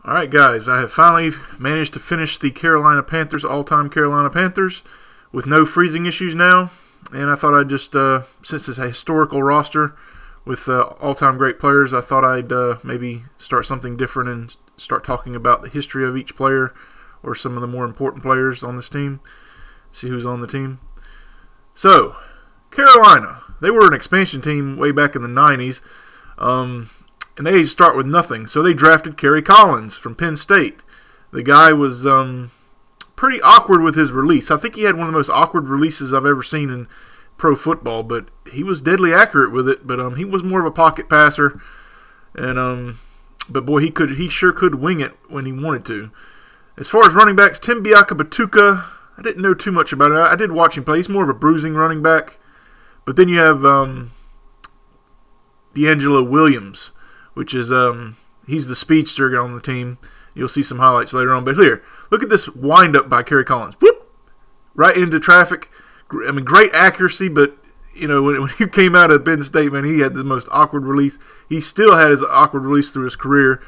Alright guys, I have finally managed to finish the Carolina Panthers, all-time Carolina Panthers, with no freezing issues now. And I thought I'd just, since it's a historical roster with all-time great players, I thought I'd maybe start something different and start talking about the history of each player or some of the more important players on this team. See who's on the team. So, Carolina, they were an expansion team way back in the 90s. And they start with nothing. So they drafted Kerry Collins from Penn State. The guy was pretty awkward with his release. I think he had one of the most awkward releases I've ever seen in pro football, but he was deadly accurate with it. But he was more of a pocket passer, and but boy, he sure could wing it when he wanted to. As far as running backs, Tim Batuka, I didn't know too much about it. I did watch him play. He's more of a bruising running back. But then you have DeAngelo Williams, which is he's the speedster on the team. You'll see some highlights later on. But here, look at this wind-up by Kerry Collins. Whoop! Right into traffic. I mean, great accuracy, but, you know, when he came out of Penn State, man, he had the most awkward release. He still had his awkward release through his career.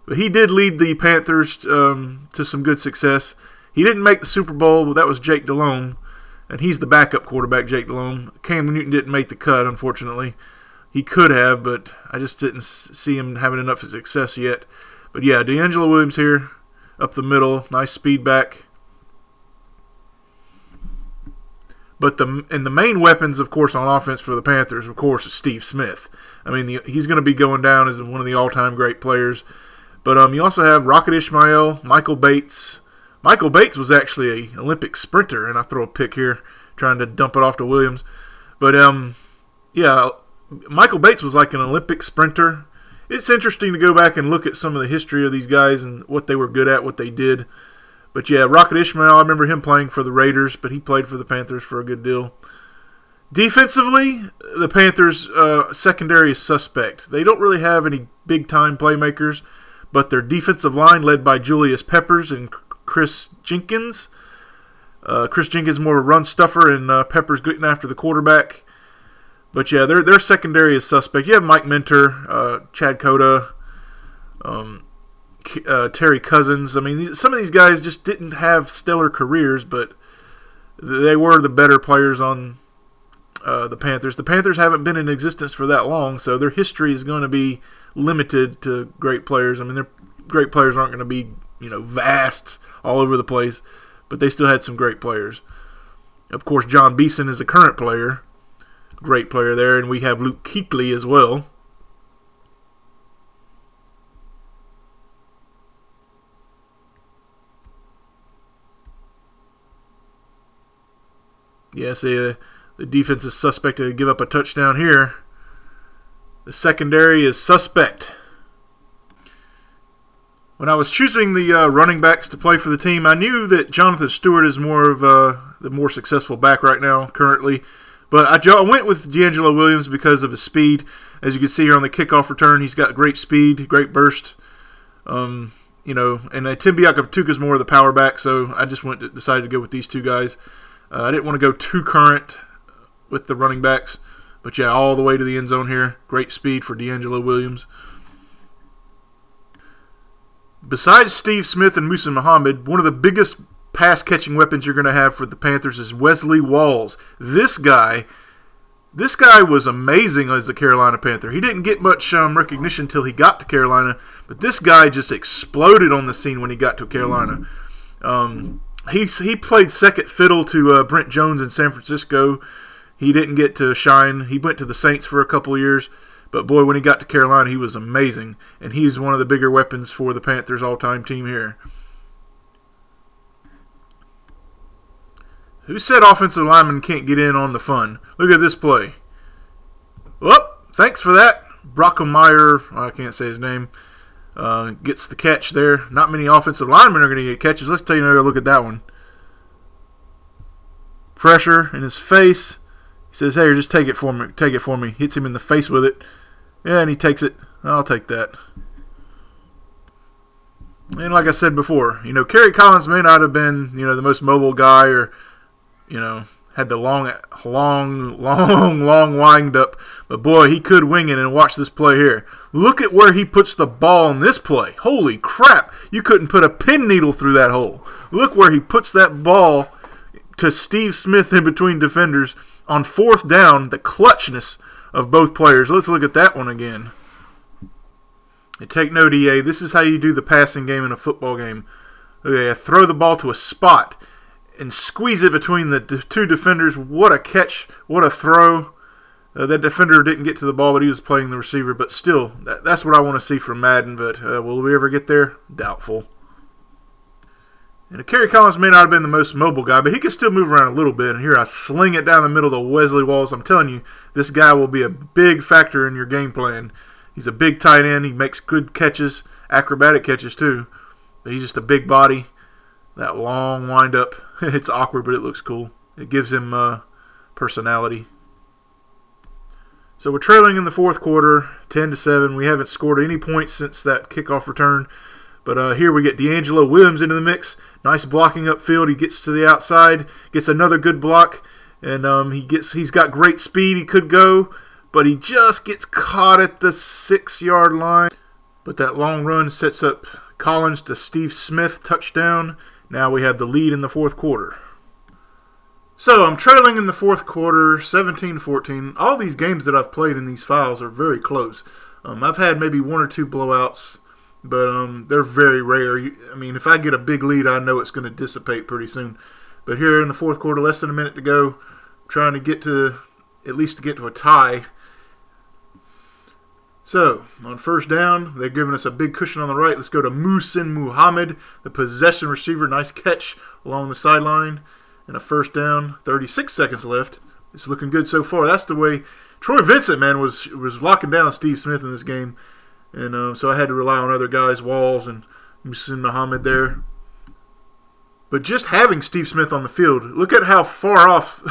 But he did lead the Panthers to some good success. He didn't make the Super Bowl, but that was Jake Delhomme. And he's the backup quarterback, Jake Delhomme. Cam Newton didn't make the cut, unfortunately. He could have, but I just didn't see him having enough success yet. But yeah, DeAngelo Williams here, up the middle, nice speed back. But the main weapons, of course, on offense for the Panthers, of course, is Steve Smith. I mean, he's going to be going down as one of the all-time great players. But you also have Rocket Ismail, Michael Bates. Michael Bates was actually an Olympic sprinter, and I throw a pick here, trying to dump it off to Williams. But yeah. Michael Bates was like an Olympic sprinter. It's interesting to go back and look at some of the history of these guys and what they were good at, what they did. But yeah, Rocket Ismail, I remember him playing for the Raiders, but he played for the Panthers for a good deal. Defensively, the Panthers' secondary is suspect. They don't really have any big-time playmakers, but their defensive line, led by Julius Peppers and Chris Jenkins. Chris Jenkins is more of a run stuffer, and Peppers getting after the quarterback. But yeah, their secondary is suspect. You have Mike Minter, Chad Cota, Terry Cousins. I mean, some of these guys just didn't have stellar careers, but they were the better players on the Panthers. The Panthers haven't been in existence for that long, so their history is going to be limited to great players. I mean, their great players aren't going to be, you know, vast all over the place, but they still had some great players. Of course, John Beeson is a current player. Great player there, and we have Luke Kuechly as well. Yeah, see, the defense is suspect to give up a touchdown here. The secondary is suspect. When I was choosing the running backs to play for the team, I knew that Jonathan Stewart is more of the more successful back right now, currently. But I went with DeAngelo Williams because of his speed. As you can see here on the kickoff return, he's got great speed, great burst. You know, and Tim Batuka is more of the power back, so I just decided to go with these two guys. I didn't want to go too current with the running backs, but yeah, all the way to the end zone here. Great speed for DeAngelo Williams. Besides Steve Smith and Musa Muhammad, one of the biggest pass-catching weapons you're going to have for the Panthers is Wesley Walls. This guy was amazing as a Carolina Panther. He didn't get much recognition until he got to Carolina, but this guy just exploded on the scene when he got to Carolina. He played second fiddle to Brent Jones in San Francisco. He didn't get to shine. He went to the Saints for a couple of years, but boy, when he got to Carolina, he was amazing, and he's one of the bigger weapons for the Panthers' all-time team here. Who said offensive linemen can't get in on the fun? Look at this play. Well, thanks for that. Brockemeyer, I can't say his name, gets the catch there. Not many offensive linemen are going to get catches. Let's take another look at that one. Pressure in his face. He says, hey, just take it for me. Take it for me. Hits him in the face with it. Yeah, and he takes it. I'll take that. And like I said before, you know, Kerry Collins may not have been, you know, the most mobile guy or, you know, had the long wind up. But boy, he could wing it, and watch this play here. Look at where he puts the ball in this play. Holy crap. You couldn't put a pin needle through that hole. Look where he puts that ball to Steve Smith in between defenders on 4th down. The clutchness of both players. Let's look at that one again. And take note, EA. This is how you do the passing game in a football game. Okay, throw the ball to a spot and squeeze it between the two defenders. What a catch. What a throw. That defender didn't get to the ball, but he was playing the receiver. But still, that's what I want to see from Madden. But will we ever get there? Doubtful. And Kerry Collins may not have been the most mobile guy, but he can still move around a little bit. And here I sling it down the middle to Wesley Walls. I'm telling you, this guy will be a big factor in your game plan. He's a big tight end. He makes good catches, acrobatic catches too. But he's just a big body. That long wind-up, it's awkward, but it looks cool. It gives him personality. So we're trailing in the 4th quarter, 10-7. We haven't scored any points since that kickoff return. But here we get D'Angelo Williams into the mix. Nice blocking upfield. He gets to the outside, gets another good block, and he's got great speed. He could go, but he just gets caught at the 6-yard line. But that long run sets up Collins to Steve Smith touchdown. Now we have the lead in the 4th quarter. So I'm trailing in the 4th quarter, 17-14. All these games that I've played in these files are very close. I've had maybe 1 or 2 blowouts, but they're very rare. I mean, if I get a big lead, I know it's going to dissipate pretty soon. But here in the 4th quarter, less than a minute to go, trying to get to at least to get to a tie. So, on 1st down, they're giving us a big cushion on the right. Let's go to Muhsin Muhammad, the possession receiver. Nice catch along the sideline. And a 1st down, 36 seconds left. It's looking good so far. That's the way Troy Vincent, man, was locking down Steve Smith in this game. And so I had to rely on other guys, Walls and Muhsin Muhammad there. But just having Steve Smith on the field, look at how far off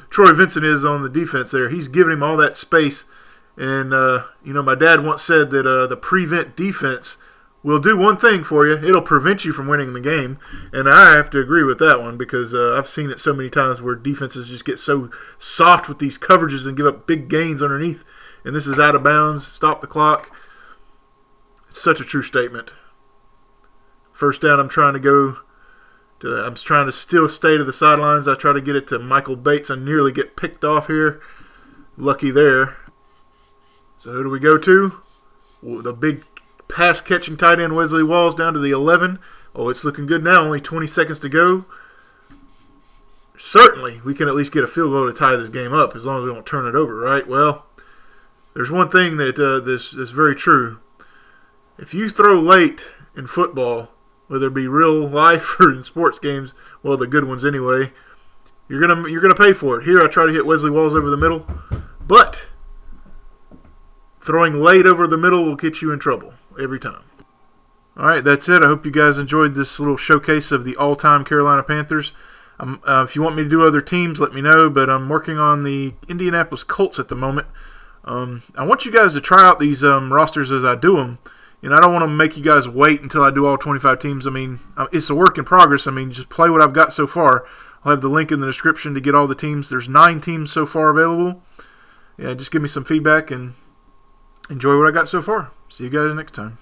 Troy Vincent is on the defense there. He's giving him all that space. And, my dad once said that the prevent defense will do one thing for you. It'll prevent you from winning the game. And I have to agree with that one because I've seen it so many times where defenses just get so soft with these coverages and give up big gains underneath. And this is out of bounds. Stop the clock. It's such a true statement. 1st down, I'm trying to still stay to the sidelines. I try to get it to Michael Bates. I nearly get picked off here. Lucky there. So who do we go to? The big pass-catching tight end Wesley Walls down to the 11. Oh, it's looking good now. Only 20 seconds to go. Certainly, we can at least get a field goal to tie this game up as long as we don't turn it over, right? Well, there's one thing that this is very true. If you throw late in football, whether it be real life or in sports games, well, the good ones anyway, you're gonna pay for it. Here, I try to hit Wesley Walls over the middle, but throwing late over the middle will get you in trouble every time. All right, that's it. I hope you guys enjoyed this little showcase of the all-time Carolina Panthers. If you want me to do other teams, let me know, but I'm working on the Indianapolis Colts at the moment. I want you guys to try out these rosters as I do them. I don't want to make you guys wait until I do all 25 teams. I mean, it's a work in progress. I mean, just play what I've got so far. I'll have the link in the description to get all the teams. There's 9 teams so far available. Yeah, just give me some feedback and enjoy what I got so far. See you guys next time.